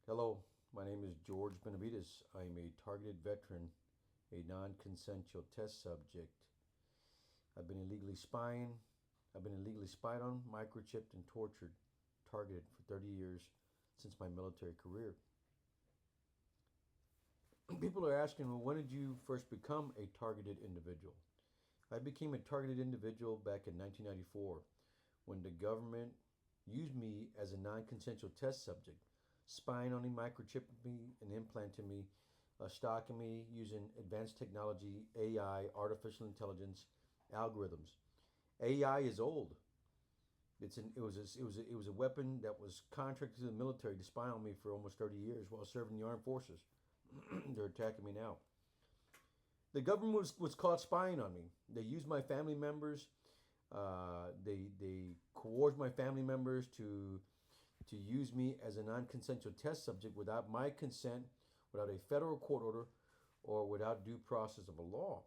Hello, my name is George Benavides. I'm a targeted veteran, a non-consensual test subject. I've been illegally spying. I've been illegally spied on, microchipped, and tortured, targeted for 30 years since my military career. People are asking, well, when did you first become a targeted individual? I became a targeted individual back in 1994 when the government used me as a non consensual test subject, spying on me, microchipping me, and implanting me, stalking me using advanced technology, AI, artificial intelligence, algorithms. AI is old. It was a weapon that was contracted to the military to spy on me for almost 30 years while serving the armed forces. They're attacking me now. The government was caught spying on me. They used my family members. They coerced my family members to use me as a non-consensual test subject without my consent, without a federal court order, or without due process of a law.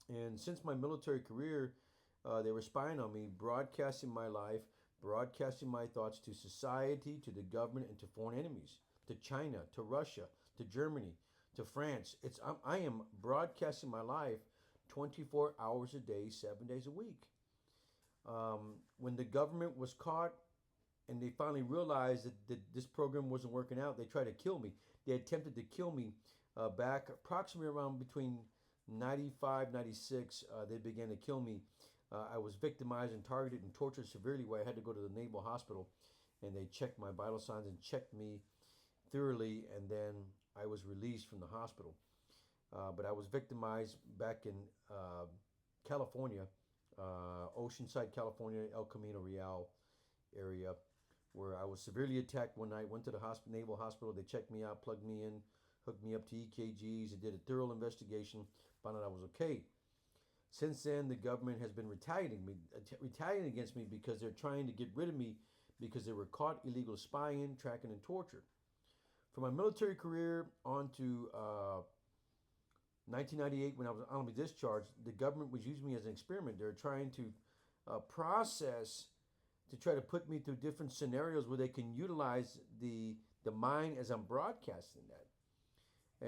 And since my military career, they were spying on me, broadcasting my life, broadcasting my thoughts to society, to the government, and to foreign enemies, to China, to Russia, to Germany, to France. I am broadcasting my life 24 hours a day, 7 days a week. When the government was caught and they finally realized that this program wasn't working out, they tried to kill me. They attempted to kill me back approximately around between 95, 96. They began to kill me. I was victimized and targeted and tortured severely where I had to go to the Naval Hospital and they checked my vital signs and checked me thoroughly, and then I was released from the hospital. But I was victimized back in California, Oceanside, California, El Camino Real area, where I was severely attacked one night. Went to the Naval Hospital. They checked me out, plugged me in, hooked me up to EKGs. They did a thorough investigation, found out I was okay. Since then, the government has been retaliating against me because they're trying to get rid of me because they were caught illegal spying, tracking, and torture. From my military career on to 1998, when I was honorably discharged, the government was using me as an experiment. They were trying to process to try to put me through different scenarios where they can utilize the mind as I'm broadcasting that.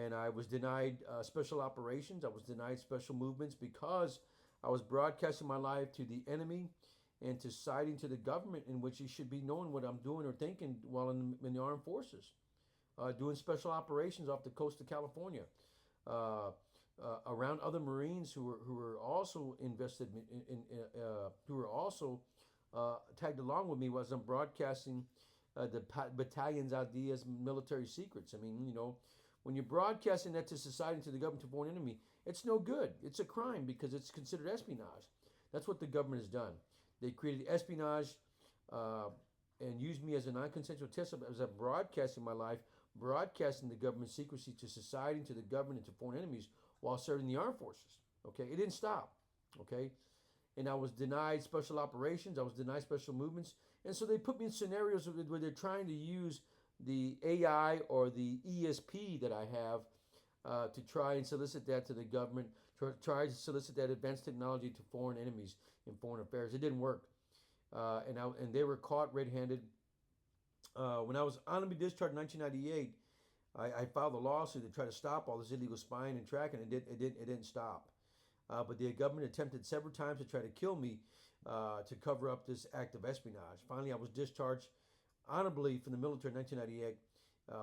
And I was denied special operations. I was denied special movements because I was broadcasting my life to the enemy and to siding to the government, in which he should be knowing what I'm doing or thinking while in the armed forces, doing special operations off the coast of California, around other Marines who were also invested who were also tagged along with me as I'm broadcasting the battalion's ideas, military secrets. I mean, when you're broadcasting that to society, to the government, to foreign enemy, it's no good. It's a crime because it's considered espionage. That's what the government has done. They created espionage and used me as a non-consensual test as I'm broadcasting my life, broadcasting the government secrecy to society, to the government, and to foreign enemies while serving the armed forces. Okay, it didn't stop. Okay, and I was denied special operations. I was denied special movements, and so they put me in scenarios where they're trying to use the AI or the ESP that I have to try and solicit that to the government, try to solicit that advanced technology to foreign enemies in foreign affairs. It didn't work, and they were caught red-handed. When I was honorably discharged in 1998, I filed a lawsuit to try to stop all this illegal spying and tracking. It didn't stop. But the government attempted several times to try to kill me to cover up this act of espionage. Finally, I was discharged honorably from the military in 1998,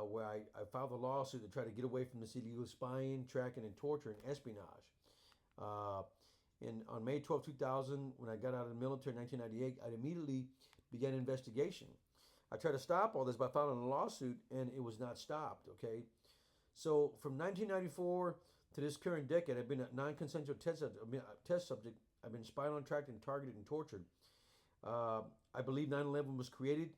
where I filed a lawsuit to try to get away from this illegal spying, tracking, and torture and espionage. Uh, and on May 12, 2000, when I got out of the military in 1998, I immediately began an investigation. I tried to stop all this by filing a lawsuit, and it was not stopped. Okay, so from 1994 to this current decade, I've been a non-consensual test subject. I've been spied on, tracked, and targeted and tortured. I believe 9/11 was created.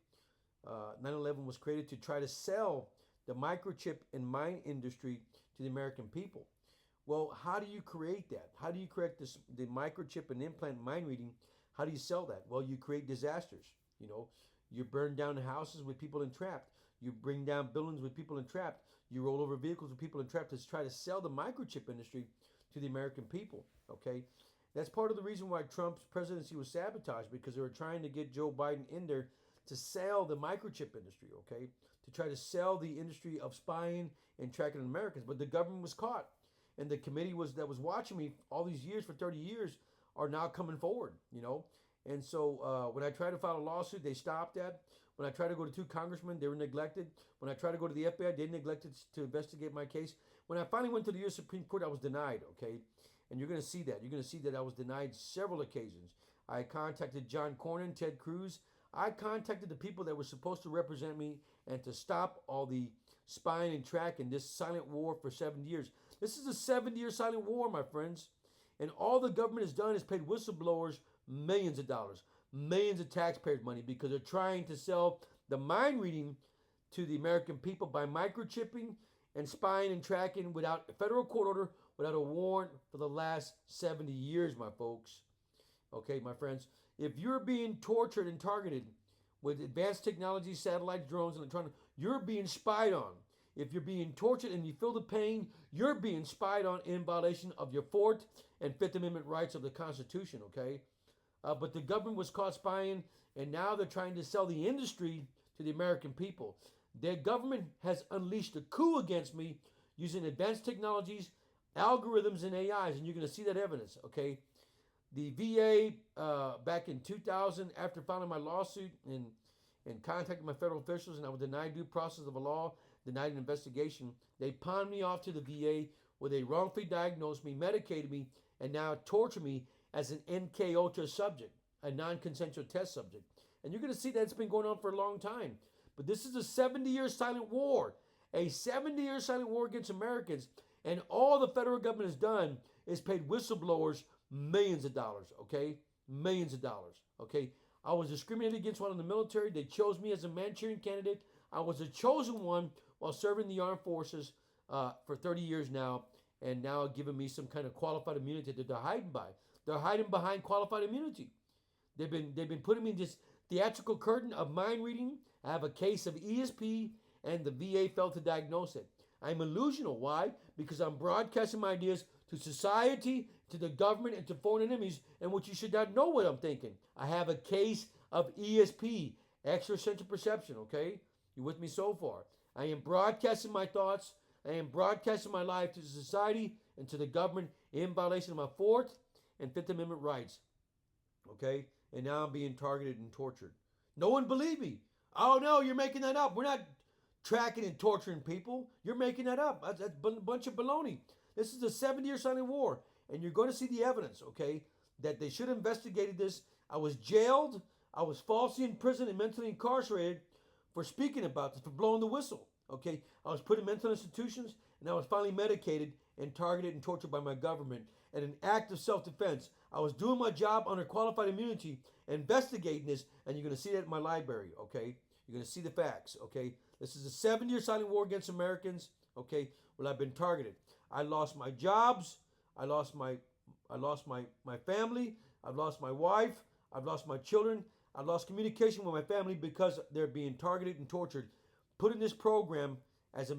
9/11 was created to try to sell the microchip and mine industry to the American people. Well, how do you create that? How do you create the microchip and implant mind reading? How do you sell that? Well, you create disasters. You burn down houses with people entrapped. You bring down buildings with people entrapped. You roll over vehicles with people entrapped to try to sell the microchip industry to the American people. Okay, that's part of the reason why Trump's presidency was sabotaged, because they were trying to get Joe Biden in there to sell the microchip industry, okay, to try to sell the industry of spying and tracking Americans. But the government was caught, and the committee that was watching me all these years for 30 years are now coming forward, you know. And so when I tried to file a lawsuit, they stopped that. When I tried to go to two congressmen, they were neglected. When I tried to go to the FBI, they neglected to investigate my case. When I finally went to the U.S. Supreme Court, I was denied, okay? And you're going to see that. You're going to see that I was denied several occasions. I contacted John Cornyn, Ted Cruz. I contacted the people that were supposed to represent me and to stop all the spying and tracking, this silent war for 7 years. This is a 7-year silent war, my friends. And all the government has done is paid whistleblowers millions of dollars, millions of taxpayers' money, because they're trying to sell the mind reading to the American people by microchipping and spying and tracking without a federal court order, without a warrant for the last 70 years, my folks. Okay, my friends, if you're being tortured and targeted with advanced technology, satellites, drones, electronic, you're being spied on. If you're being tortured and you feel the pain, you're being spied on in violation of your Fourth and Fifth Amendment rights of the Constitution, okay? But the government was caught spying, and now they're trying to sell the industry to the American people. Their government has unleashed a coup against me using advanced technologies, algorithms, and AIs, and you're going to see that evidence, okay? The VA, back in 2000, after filing my lawsuit and contacting my federal officials, and I was denied due process of a law, denied an investigation, they pawned me off to the VA where they wrongfully diagnosed me, medicated me, and now torture me as an NK Ultra subject, a non-consensual test subject. And you're going to see that it's been going on for a long time. But this is a 70-year silent war, a 70-year silent war against Americans. And all the federal government has done is paid whistleblowers millions of dollars, okay? Millions of dollars, okay? I was discriminated against while in the military. They chose me as a Manchurian candidate. I was a chosen one while serving the armed forces for 30 years now, and now giving me some kind of qualified immunity that they're hiding by. They're hiding behind qualified immunity. They've been putting me in this theatrical curtain of mind reading. I have a case of ESP, and the VA failed to diagnose it. I'm illusional. Why? Because I'm broadcasting my ideas to society, to the government, and to foreign enemies, and which you should not know what I'm thinking. I have a case of ESP, extrasensory perception, okay? You with me so far? I am broadcasting my thoughts. I am broadcasting my life to society and to the government in violation of my Fourth and Fifth Amendment rights, okay? And now I'm being targeted and tortured. No one believed me. Oh, no, you're making that up. We're not tracking and torturing people. You're making that up. That's a bunch of baloney. This is a 7-year silent war, and you're going to see the evidence, okay, that they should have investigated this. I was jailed. I was falsely imprisoned and mentally incarcerated for speaking about this, for blowing the whistle, okay? I was put in mental institutions, and I was finally medicated and targeted and tortured by my government. And an act of self-defense. I was doing my job under qualified immunity, investigating this, and you're going to see that in my library, okay? You're going to see the facts, okay? This is a 7-year silent war against Americans, okay? Well, I've been targeted. I lost my jobs. I lost my family. I've lost my wife. I've lost my children. I've lost communication with my family because they're being targeted and tortured. Put in this program as a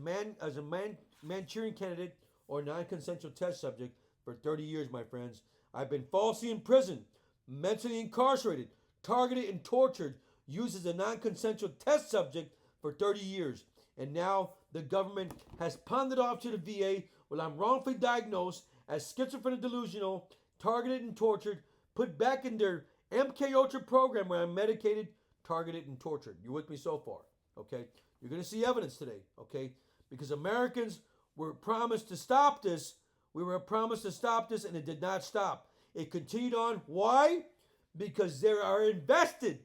Manchurian candidate or non-consensual test subject for 30 years, my friends. I've been falsely imprisoned, mentally incarcerated, targeted and tortured, used as a non-consensual test subject for 30 years. And now the government has pawned it off to the VA while I'm wrongfully diagnosed as schizophrenic delusional, targeted and tortured, put back in their MK Ultra program where I'm medicated, targeted, and tortured. You with me so far? Okay? You're going to see evidence today, okay? Because Americans were promised to stop this. We were promised to stop this, and it did not stop. It continued on. Why? Because they are invested.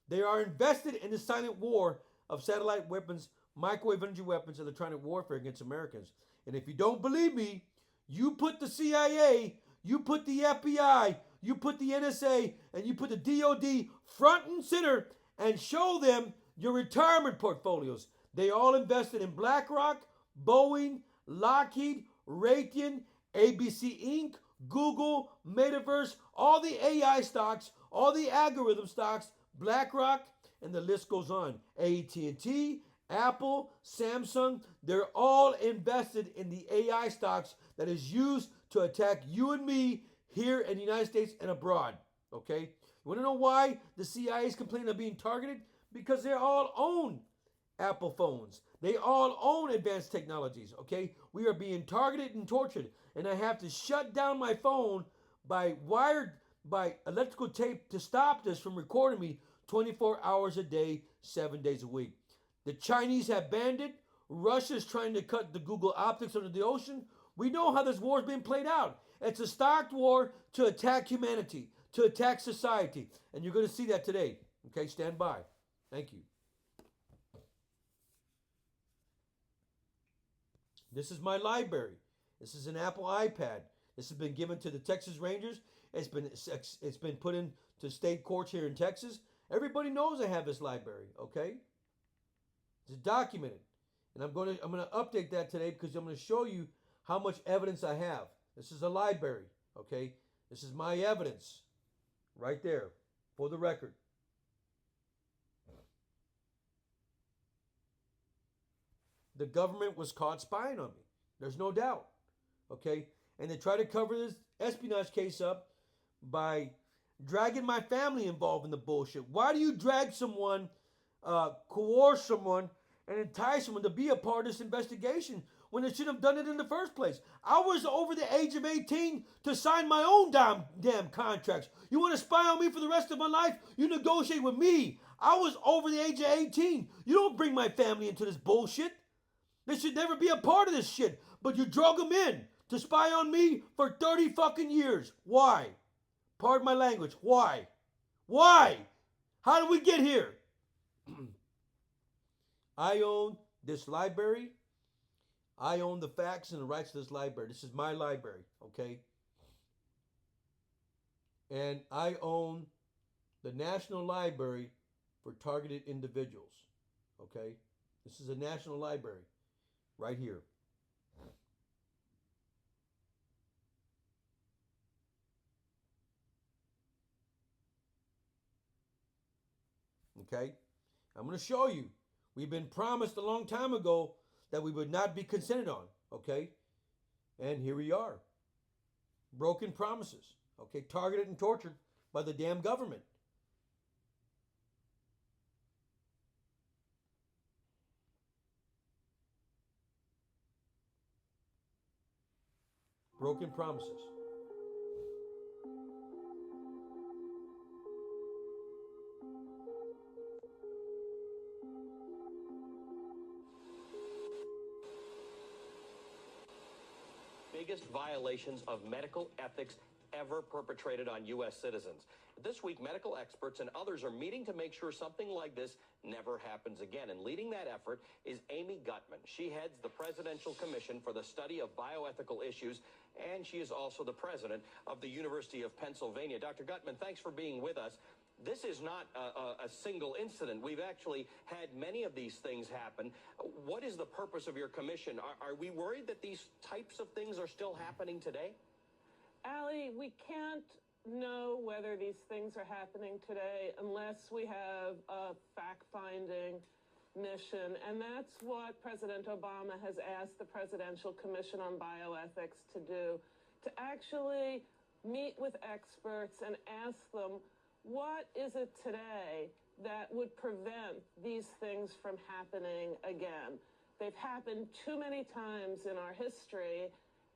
They are invested in the silent war of satellite weapons, microwave energy weapons, and electronic warfare against Americans. And if you don't believe me, you put the CIA, you put the FBI, you put the NSA, and you put the DOD front and center and show them your retirement portfolios. They all invested in BlackRock, Boeing, Lockheed, Raytheon, ABC Inc., Google, Metaverse, all the AI stocks, all the algorithm stocks, BlackRock, and the list goes on. AT&T, Apple, Samsung, they're all invested in the AI stocks that is used to attack you and me here in the United States and abroad. Okay? You want to know why the CIA is complaining of being targeted? Because they all own Apple phones. They all own advanced technologies, okay? We are being targeted and tortured. And I have to shut down my phone by electrical tape to stop this from recording me 24 hours a day, 7 days a week. The Chinese have banned it. Russia's trying to cut the Google optics under the ocean. We know how this war is being played out. It's a stocked war to attack humanity, to attack society. And you're going to see that today. Okay, stand by. Thank you. This is my library. This is an Apple iPad. This has been given to the Texas Rangers. It's been put into state courts here in Texas. Everybody knows I have this library, okay? It's documented. And I'm going to update that today because I'm going to show you how much evidence I have. This is a library, okay? This is my evidence right there for the record. The government was caught spying on me. There's no doubt. Okay? And they try to cover this espionage case up by dragging my family involved in the bullshit. Why do you drag someone, coerce someone, and entice someone to be a part of this investigation when they should have done it in the first place? I was over the age of 18 to sign my own damn contracts. You want to spy on me for the rest of my life? You negotiate with me. I was over the age of 18. You don't bring my family into this bullshit. They should never be a part of this shit. But you drug them in to spy on me for 30 fucking years. Why? Pardon my language. Why? Why? How did we get here? I own this library. I own the facts and the rights to this library. This is my library, okay? And I own the National Library for Targeted Individuals, okay? This is a national library. Right here. Okay? I'm going to show you. We've been promised a long time ago that we would not be consented on. Okay? And here we are. Broken promises. Okay? Targeted and tortured by the damn government. Broken promises. Biggest violations of medical ethics ever perpetrated on U.S. citizens. This week, medical experts and others are meeting to make sure something like this never happens again. And leading that effort is Amy Gutmann. She heads the Presidential Commission for the Study of Bioethical Issues, and she is also the president of the University of Pennsylvania. Dr. Gutmann, thanks for being with us. This is not a single incident. We've actually had many of these things happen. What is the purpose of your commission? Are we worried that these types of things are still happening today? Allie, we can't know whether these things are happening today unless we have a fact-finding mission, and that's what President Obama has asked the Presidential Commission on Bioethics to do, to actually meet with experts and ask them, what is it today that would prevent these things from happening again? They've happened too many times in our history,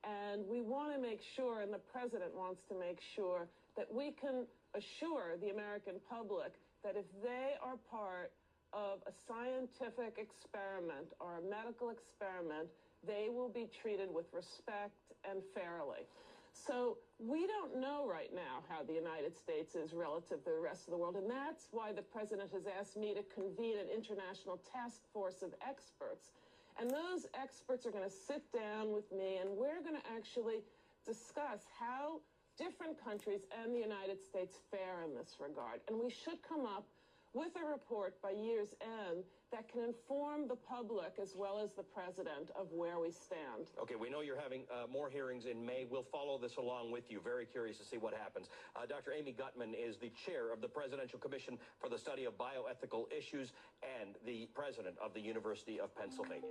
and we want to make sure, and the president wants to make sure, that we can assure the American public that if they are part of a scientific experiment or a medical experiment, they will be treated with respect and fairly. So we don't know right now how the United States is relative to the rest of the world, and that's why the president has asked me to convene an international task force of experts. And those experts are going to sit down with me, and we're going to actually discuss how different countries and the United States fare in this regard. And we should come up with a report by year's end that can inform the public as well as the president of where we stand. Okay, we know you're having more hearings in May. We'll follow this along with you. Very curious to see what happens. Dr. Amy Gutmann is the chair of the Presidential Commission for the Study of Bioethical Issues and the president of the University of Pennsylvania.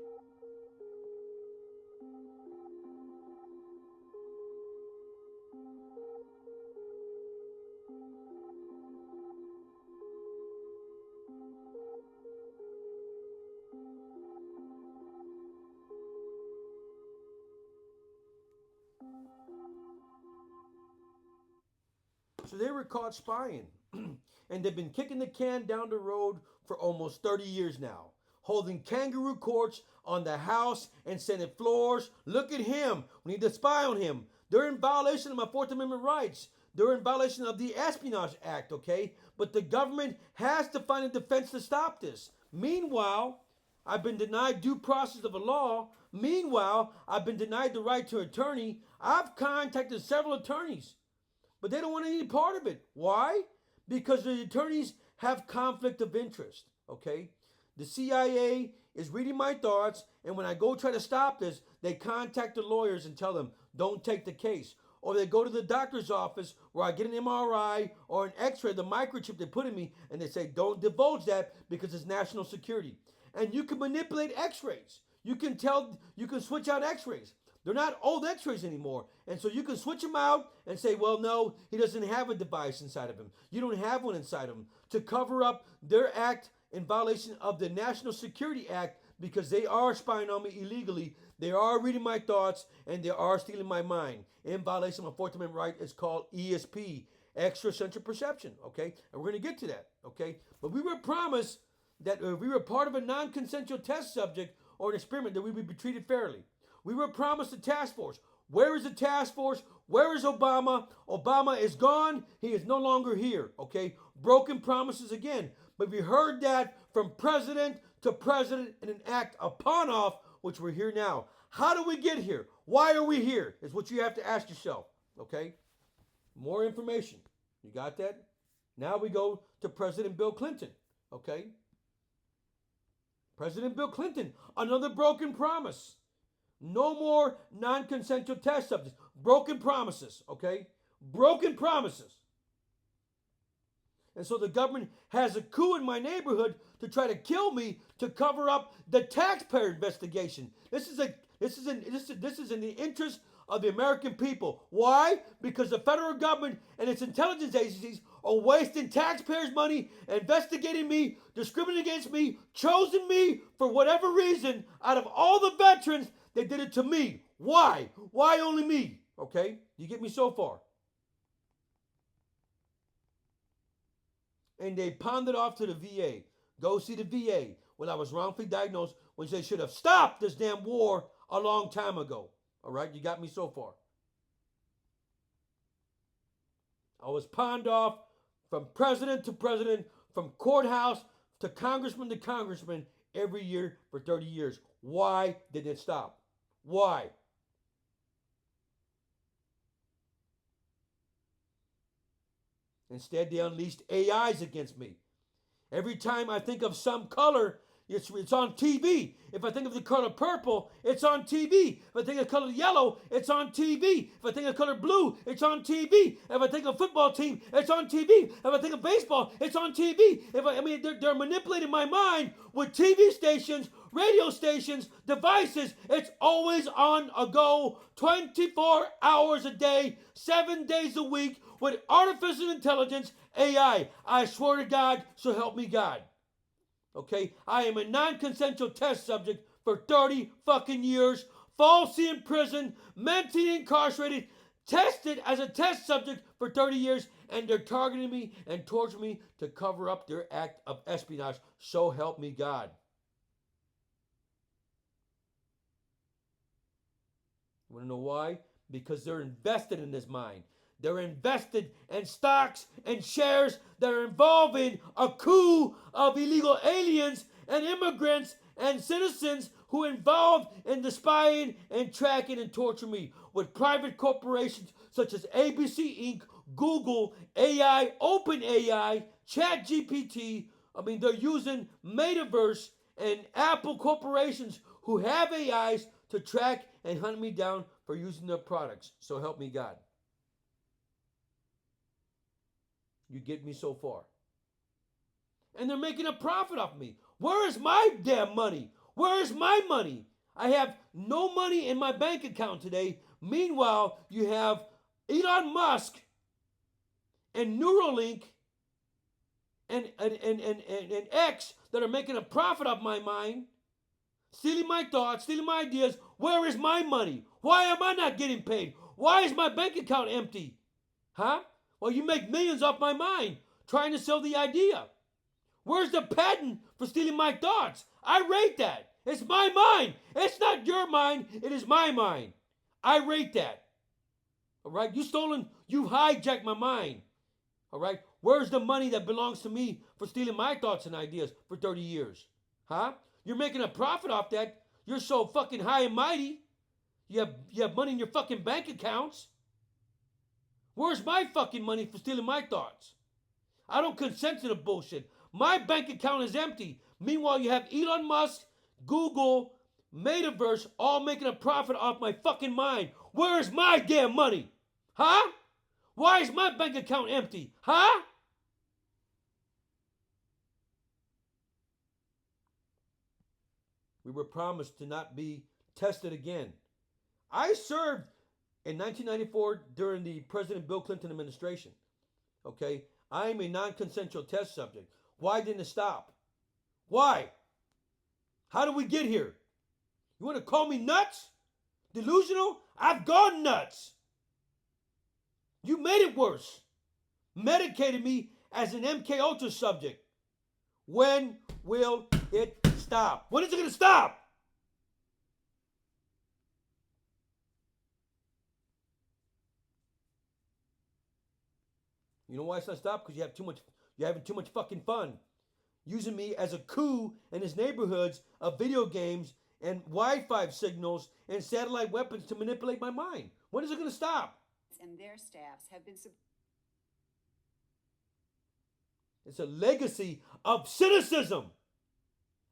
So they were caught spying. And they've been kicking the can down the road for almost 30 years now, holding kangaroo courts on the House and Senate floors. Look at him. We need to spy on him. They're in violation of my Fourth Amendment rights. They're in violation of the Espionage Act, okay? But the government has to find a defense to stop this. Meanwhile, I've been denied due process of a law. Meanwhile, I've been denied the right to attorney. I've contacted several attorneys, but they don't want any part of it. Why? Because the attorneys have conflict of interest, okay? The CIA is reading my thoughts, and when I go try to stop this, they contact the lawyers and tell them, don't take the case. Or they go to the doctor's office where I get an MRI or an x-ray, the microchip they put in me, and they say, don't divulge that because it's national security. And you can manipulate x-rays. You can switch out x-rays. They're not old x-rays anymore. And so you can switch them out and say, well, no, he doesn't have a device inside of him. You don't have one inside of him, to cover up their act in violation of the National Security Act, because they are spying on me illegally. They are reading my thoughts, and they are stealing my mind in violation of my Fourth Amendment right. It's called ESP, extrasensory perception, okay? And we're going to get to that, okay? But we were promised that if we were part of a non-consensual test subject or an experiment, that we would be treated fairly. We were promised a task force. Where is the task force? Where is Obama? Obama is gone. He is no longer here, okay? Broken promises again. But we heard that from president to president in an act upon off, which we're here now. How do we get here? Why are we here? Is what you have to ask yourself, okay? More information. You got that? Now we go to President Bill Clinton, okay? President Bill Clinton, another broken promise. No more non-consensual test subjects. Broken promises, okay? Broken promises. And so the government has a coup in my neighborhood to try to kill me, to cover up the taxpayer investigation. This is in the interest of the American people. Why? Because the federal government and its intelligence agencies are wasting taxpayers' money, investigating me, discriminating against me, choosing me for whatever reason. Out of all the veterans, they did it to me. Why? Why only me? Okay? You get me so far? And they pawned it off to the VA. Go see the VA when I was wrongfully diagnosed, when they should have stopped this damn war a long time ago. All right? You got me so far. I was pawned off from president to president, from courthouse to congressman every year for 30 years. Why did it stop? Why? Instead, they unleashed AIs against me. Every time I think of some color, it's on TV. If I think of the color purple, it's on TV. If I think of the color yellow, it's on TV. If I think of the color blue, it's on TV. If I think of football team, it's on TV. If I think of baseball, it's on TV. They're manipulating my mind with TV stations, radio stations, devices. It's always on a go, 24 hours a day, 7 days a week, with artificial intelligence, AI. I swear to God, so help me God. Okay, I am a non-consensual test subject for 30 fucking years, falsely in prison, mentally incarcerated, tested as a test subject for 30 years, and they're targeting me and torturing me to cover up their act of espionage. So help me God. You want to know why? Because they're invested in this mine. They're invested in stocks and shares that are involving a coup of illegal aliens and immigrants and citizens who are involved in the spying and tracking and torturing me with private corporations such as ABC Inc., Google, AI, OpenAI, ChatGPT. They're using Metaverse and Apple corporations who have AIs to track and hunt me down for using their products. So help me God. You get me so far. And they're making a profit off me. Where is my damn money? Where is my money? I have no money in my bank account today. Meanwhile, you have Elon Musk and Neuralink and X that are making a profit off my mind, stealing my thoughts, stealing my ideas. Where is my money? Why am I not getting paid? Why is my bank account empty? Huh? Well, you make millions off my mind trying to sell the idea. Where's the patent for stealing my thoughts? I rate that. It's my mind. It's not your mind. It is my mind. I rate that. All right? You hijacked my mind. All right? Where's the money that belongs to me for stealing my thoughts and ideas for 30 years? Huh? You're making a profit off that. You're so fucking high and mighty. You have money in your fucking bank accounts. Where's my fucking money for stealing my thoughts? I don't consent to the bullshit. My bank account is empty. Meanwhile, you have Elon Musk, Google, Metaverse all making a profit off my fucking mind. Where is my damn money? Huh? Why is my bank account empty? Huh? We were promised to not be tested again. I served in 1994 during the President Bill Clinton administration. Okay? I am a non-consensual test subject. Why didn't it stop? Why? How did we get here? You want to call me nuts? Delusional? I've gone nuts. You made it worse. Medicated me as an MK Ultra subject. When will it stop? When is it going to stop? You know why it's not stopped? Because you're having too much fucking fun. Using me as a coup in his neighborhoods of video games and Wi-Fi signals and satellite weapons to manipulate my mind. When is it going to stop? And their staffs have been... It's a legacy of cynicism,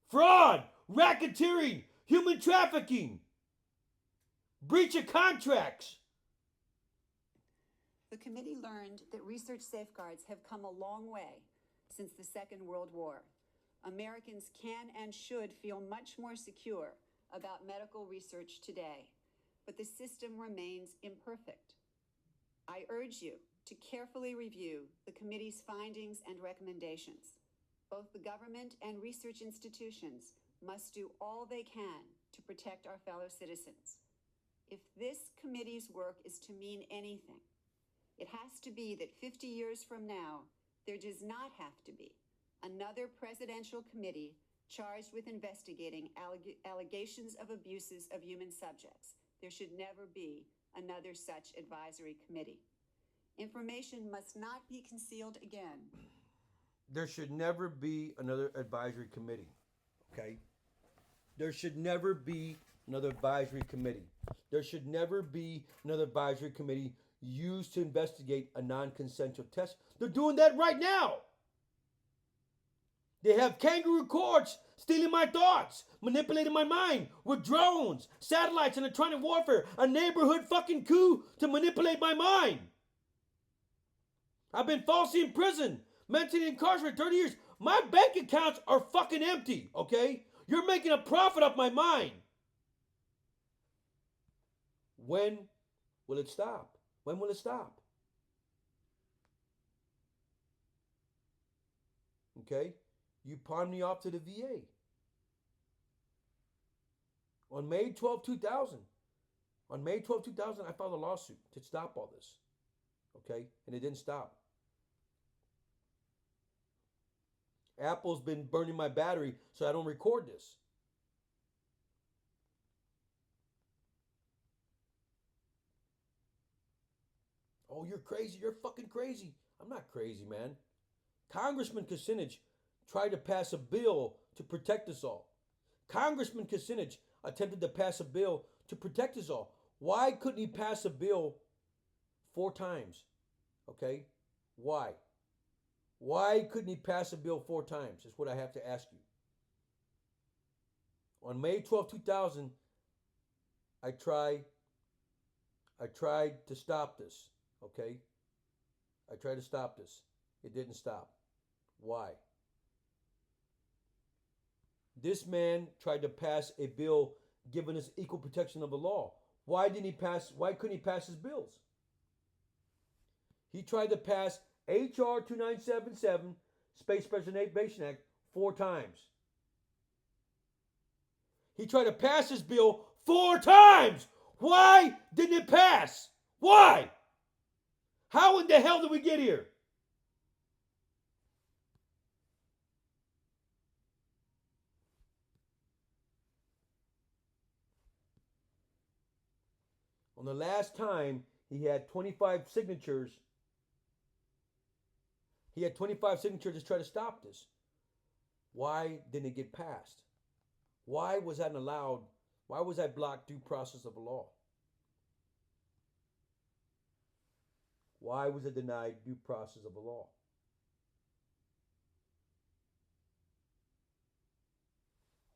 fraud, racketeering, human trafficking, breach of contracts. The committee learned that research safeguards have come a long way since the Second World War. Americans can and should feel much more secure about medical research today, but the system remains imperfect. I urge you to carefully review the committee's findings and recommendations. Both the government and research institutions must do all they can to protect our fellow citizens. If this committee's work is to mean anything, it has to be that 50 years from now, there does not have to be another presidential committee charged with investigating allegations of abuses of human subjects. There should never be another such advisory committee. Information must not be concealed again. There should never be another advisory committee, okay? There should never be another advisory committee. There should never be another advisory committee used to investigate a non-consensual test. They're doing that right now. They have kangaroo courts stealing my thoughts, manipulating my mind with drones, satellites, and electronic warfare. A neighborhood fucking coup to manipulate my mind. I've been falsely in prison, mentally incarcerated 30 years. My bank accounts are fucking empty, okay? You're making a profit off my mind. When will it stop? When will it stop? Okay? You pawned me off to the VA. On May 12, 2000, I filed a lawsuit to stop all this. Okay? And it didn't stop. Apple's been burning my battery so I don't record this. Oh, you're crazy. You're fucking crazy. I'm not crazy, man. Congressman Kucinich tried to pass a bill to protect us all. Congressman Kucinich attempted to pass a bill to protect us all. Why couldn't he pass a bill 4 times? Okay? Why? Why couldn't he pass a bill 4 times? Is what I have to ask you. On May 12, 2000, I tried to stop this. Okay? I tried to stop this. It didn't stop. Why? This man tried to pass a bill giving us equal protection of the law. Why couldn't he pass his bills? He tried to pass H.R. 2977, Space Preservation Act, 4 times. He tried to pass his bill 4 times. Why didn't it pass? Why? How in the hell did we get here? On the last time, he had 25 signatures. He had 25 signatures to try to stop this. Why didn't it get passed? Why was that allowed? Why was that blocked due process of law? Why was it denied due process of the law?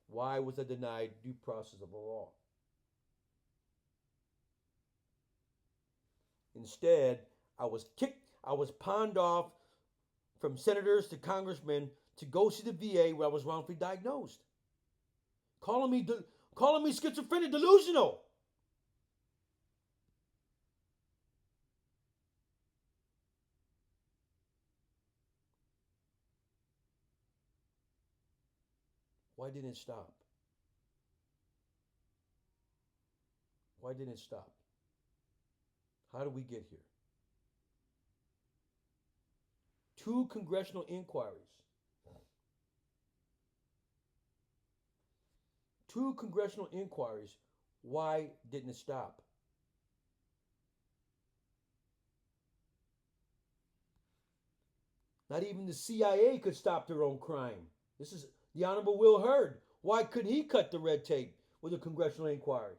Why was it denied due process of the law? Instead, I was pawned off from senators to congressmen to go see the VA where I was wrongfully diagnosed. Calling me schizophrenic, delusional. Why didn't it stop? Why didn't it stop? How did we get here? 2 congressional inquiries. 2 congressional inquiries. Why didn't it stop? Not even the CIA could stop their own crime. This is the Honorable Will Hurd. Why couldn't he cut the red tape with a congressional inquiry?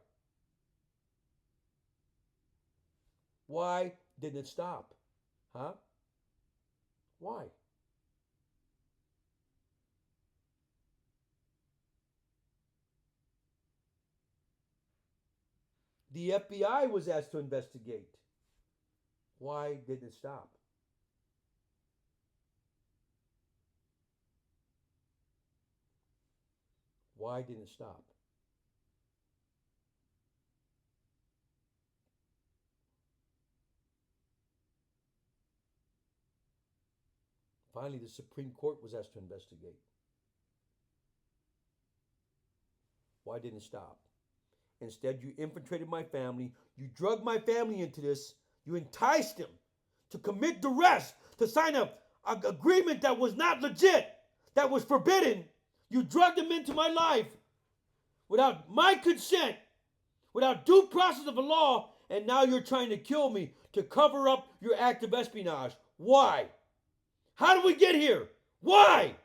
Why didn't it stop? Huh? Why? The FBI was asked to investigate. Why didn't it stop? Why didn't it stop? Finally, the Supreme Court was asked to investigate. Why didn't it stop? Instead, you infiltrated my family. You drugged my family into this. You enticed them to commit duress, to sign an agreement that was not legit, that was forbidden. You drugged them into my life without my consent, without due process of the law, and now you're trying to kill me to cover up your act of espionage. Why? How did we get here? Why?